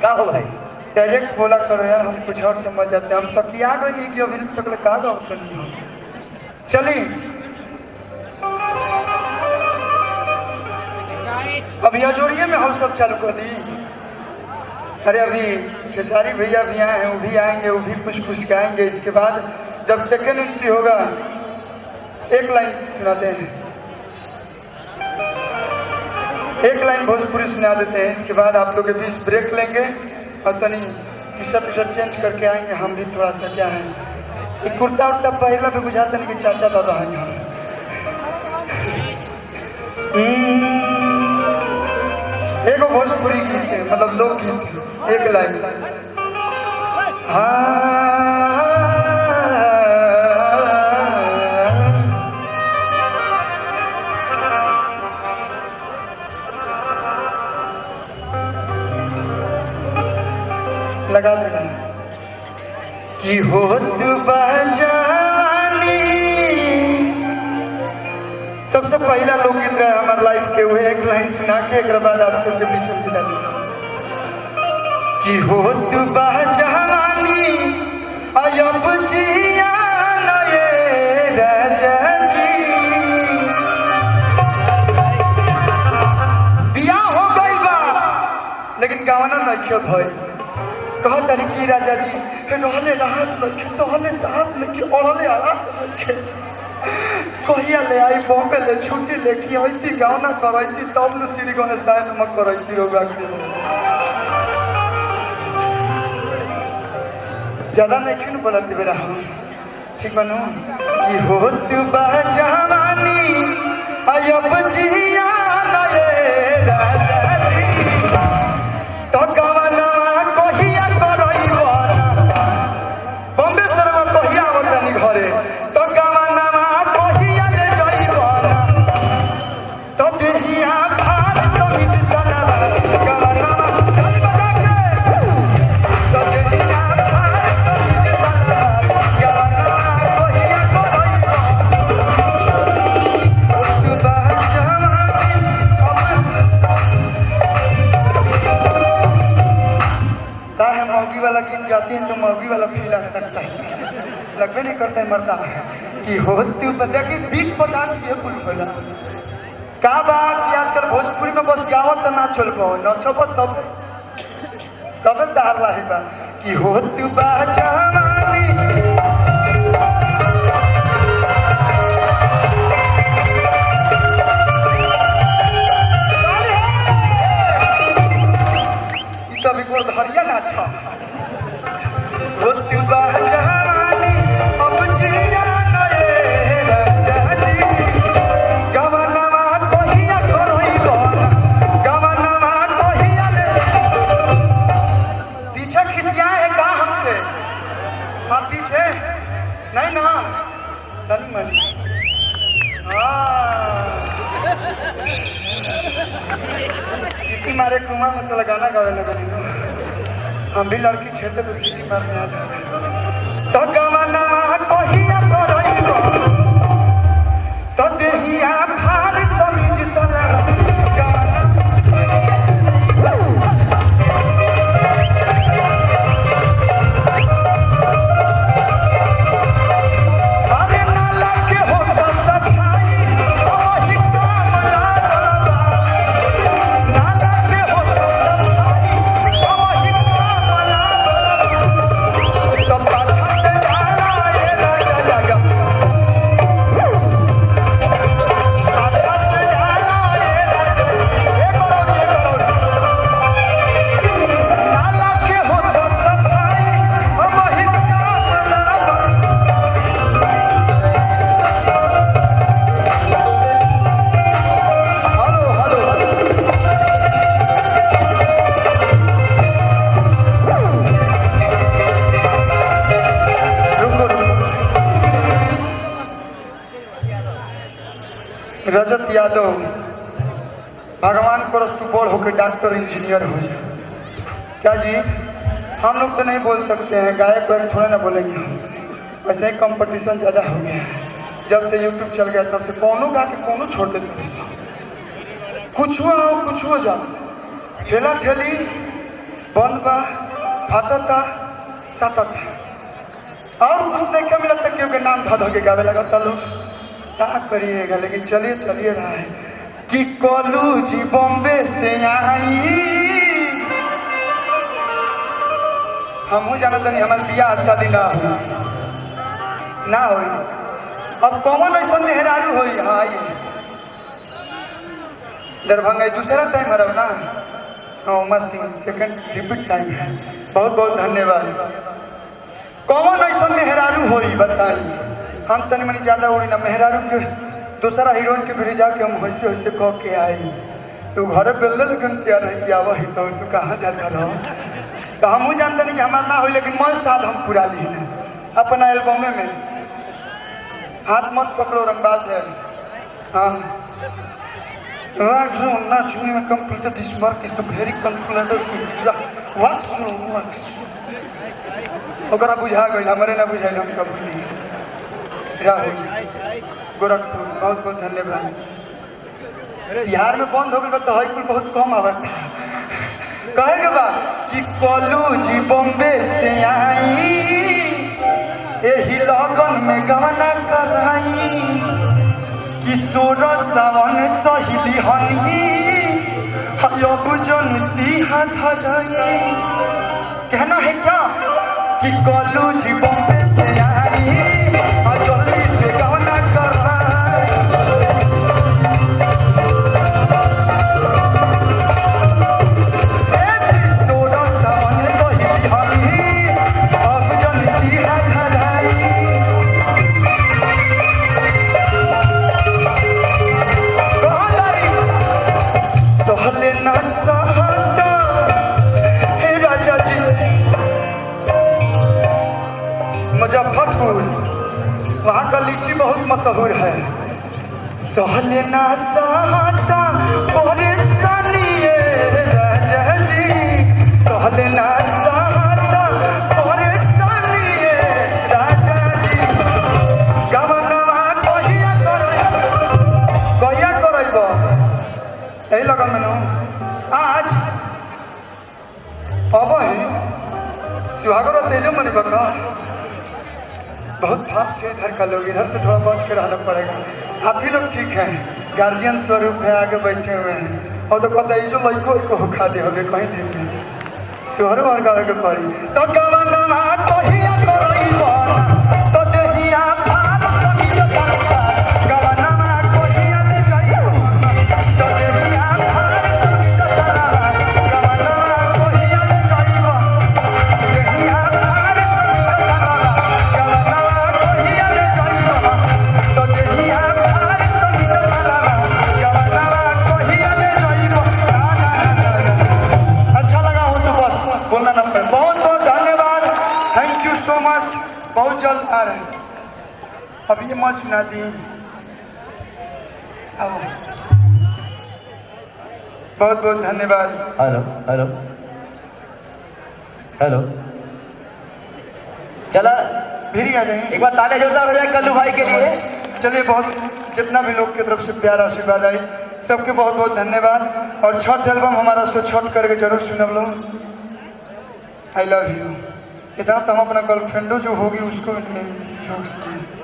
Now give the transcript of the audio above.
का हो भाई? डायरेक्ट बोला करो यार, हम कुछ और समझ जाते हैं। हम सकिया गए कि अभी तक का गाँव नहीं हो। चलिए अभी अजोरिये में हम सब चालू कर दी। अरे अभी खेसारी भैया भी आए हैं, वो भी आएंगे, वो भी कुछ कुछ गाएंगे। इसके बाद जब सेकेंड एंट्री होगा एक लाइन सुनाते हैं, एक लाइन भोजपुरी सुना देते हैं। इसके बाद आप लोग के बीच ब्रेक लेंगे और तनी टी शर्ट चेंज करके आएंगे। हम भी थोड़ा सा क्या है, एक कुर्ता उर्ता पहला भी बुझाते नहीं कि चाचा बाबा हैं यहाँ। एगो भोजपुरी गीत है, मतलब लोकगीत है, एक लाइन। लगा देना कि हो तू बजानी। सबसे पहला लोकगीत रहा हमारे लाइफ के, हुए एक लाइन सुना के एक बाद आप सबके बीच में विदा कि हो तू बजानी अयब जिया ये राजा जी। बियाह हो गई बा लेकिन गावना नहीं भाई। कहा तरीकी राजा जी रहले राहत नहीं, सहले साहत नहीं, ओढ़ले आरात नहीं। कहिया ले आई बॉम्बे ले छुट्टी लेके आती, गावना करती तब न श्री गणेश नमक करती रोगा ज्यादा नहीं क्यों बोलती बेरा हम ठीक बनू कि हो तू बजानी अयब जिया ये राजा जी। तो गवना कहिया करइबो बॉम्बे शहर में कहिया आवतनी घरे। तो गवना कहिया ले जइबो तो देहिया भार समित सनवा गवना चल बजा के तो देहिया भार समित सनवा गवना कहिया करइबो तू बजानी। है मौगी वाला गीत गाती हैं तो मौगी वाला फील लगता है, लगभग नहीं करता है मरता है कि हो तू देखिए बीट पर डांस ये कुल होला का बात कि आजकल भोजपुरी में बस गावत तो ना चल पाओ न छपो तब दार लाही बा कि हो तू बजानी। तभी को धरिया ना अच्छा हो तू बजानी अब जिया ये राजा जी। गवनवा कहिया करइबो गवनवा कहिया ले पीछे खिसिया है का हमसे आप पीछे नहीं ना तनी मनी सीटी मारे कुआं में से गाना गावे लगे हम भी लड़की छेड़ते तो सीटी मारने आ जाते। तो गवना कहिया करइबो तो देहिया भार समिज सनवा गवना। अरे नाला के होता सफाई वही काम लागल बा। नाला के होता सफाई वही काम लागल बा। तो पाछा से डाला ये राजा लगा पाछा से डाला ये राजा नाला के होता सफाई वही काम लागल। हेलो हेलो रुको रजत यादव भगवान को तू बोल होकर डॉक्टर इंजीनियर हो जाए क्या जी। हम लोग तो नहीं बोल सकते हैं, गायक वायक थोड़े ना बोलेंगे हम। वैसे ही कंपटीशन ज़्यादा हो गया है, जब से यूट्यूब चल गया तब से कौनों गा के कौनों छोड़ देते हैं। कुछ हुआ हो कुछ हो जाओ, ठेला ठेली बंद बा फटता सटता और कुछ देखे मिलता क्योंकि नाम धा के गावे लगता लोग क्या करिएगा। लेकिन चलिए चलिए रहा है कि कोलू जी बॉम्बे से आई हम जानता नहीं हमारे बियाह शादी ना हो अब कौन ऐसा मेहरारू हो दरभंगा दूसरा टाइम हरा ना उमा सिंह सेकंड रिपीट टाइम है। बहुत बहुत धन्यवाद। कौन ऐसा मेहरारू हो बताई हम तनी मनी ज्यादा हुई ना मेहरारू के दूसरा हीरोइन के भी जाके हम वैसे वैसे कह के आई तू घर बेल लेकिन तैयार है कि आवा ही तो तू कहाँ जाता रहो तो हम जानते नहीं कि हमारा ना हो लेकिन मन साथ हम पूरा ली ना अपना एल्बम में हाथ मत पकड़ो रंगबाज है। हाँ में completed this work is the very confluence wax ओकरा बुझा गई हमारे ना बुझाई हम कब नहीं राहुल गोरखपुर बहुत बहुत धन्यवाद। बिहार में बंद हो गई तो हाई कुल बहुत कम आवता कहेगा बा कि कोलू जी बॉम्बे से आई यही लगन में गाना कराई किशोर सावन सहिली हनी जनती हाथ कहना है क्या कि कोलू जी बॉम्बे से आई और जल्दी से गाना कराई किशोर सावन सहिली हनी अब जनती हाथ सहले न सहता हे राजा जी मुजफ्फरपुर वहाँ का लीची बहुत मशहूर है। सहले न सहता परेशानी राजा जी सहले न सहता परेशानी राजा जी गवनवा कहिया करब यही लगा मैंने आज अब सुहागर तेजो मनी बका बहुत फास्ट है इधर का लोग इधर से थोड़ा बच के रहना पड़ेगा। आप ही लोग ठीक हैं गार्जियन स्वरूप है आगे बैठे हुए हैं और तो कहते जो लड़को को खा दे होगे कहीं दिन में सुहर और गावे के पड़ी तो गवनवा कहिया करइबो तो देहिया फार समी जो सरका गवनवा कहिया ले जाइयो तो देहिया फार समी जो सरका गवनवा कहिया ले जाइयो देहिया फार समी जो सरका गवनवा कहिया ले जाइयो तो देहिया फार समी जो सरका गवनवा कहिया ले जाइयो अच्छा लगा हो तो बस बोलना ना पड़े। बहुत बहुत धन्यवाद थैंक यू सो मच। बहुत जल्द आ रहे हैं अब ये मत सुना दी अब बहुत बहुत धन्यवाद। हेलो हेलो हेलो चला फिर ही आ जाएंगे एक बार ताले जोरदार हो जाए कल्लू भाई के लिए। चलिए बहुत जितना भी लोग की तरफ से प्यार आशीर्वाद आई सबके बहुत बहुत धन्यवाद। और छठ एल्बम हमारा सो छठ करके जरूर सुनब लो। आई लव यू इतना तो हम अपना गर्लफ्रेंडो जो होगी उसको भी नहीं छोड़ सकते।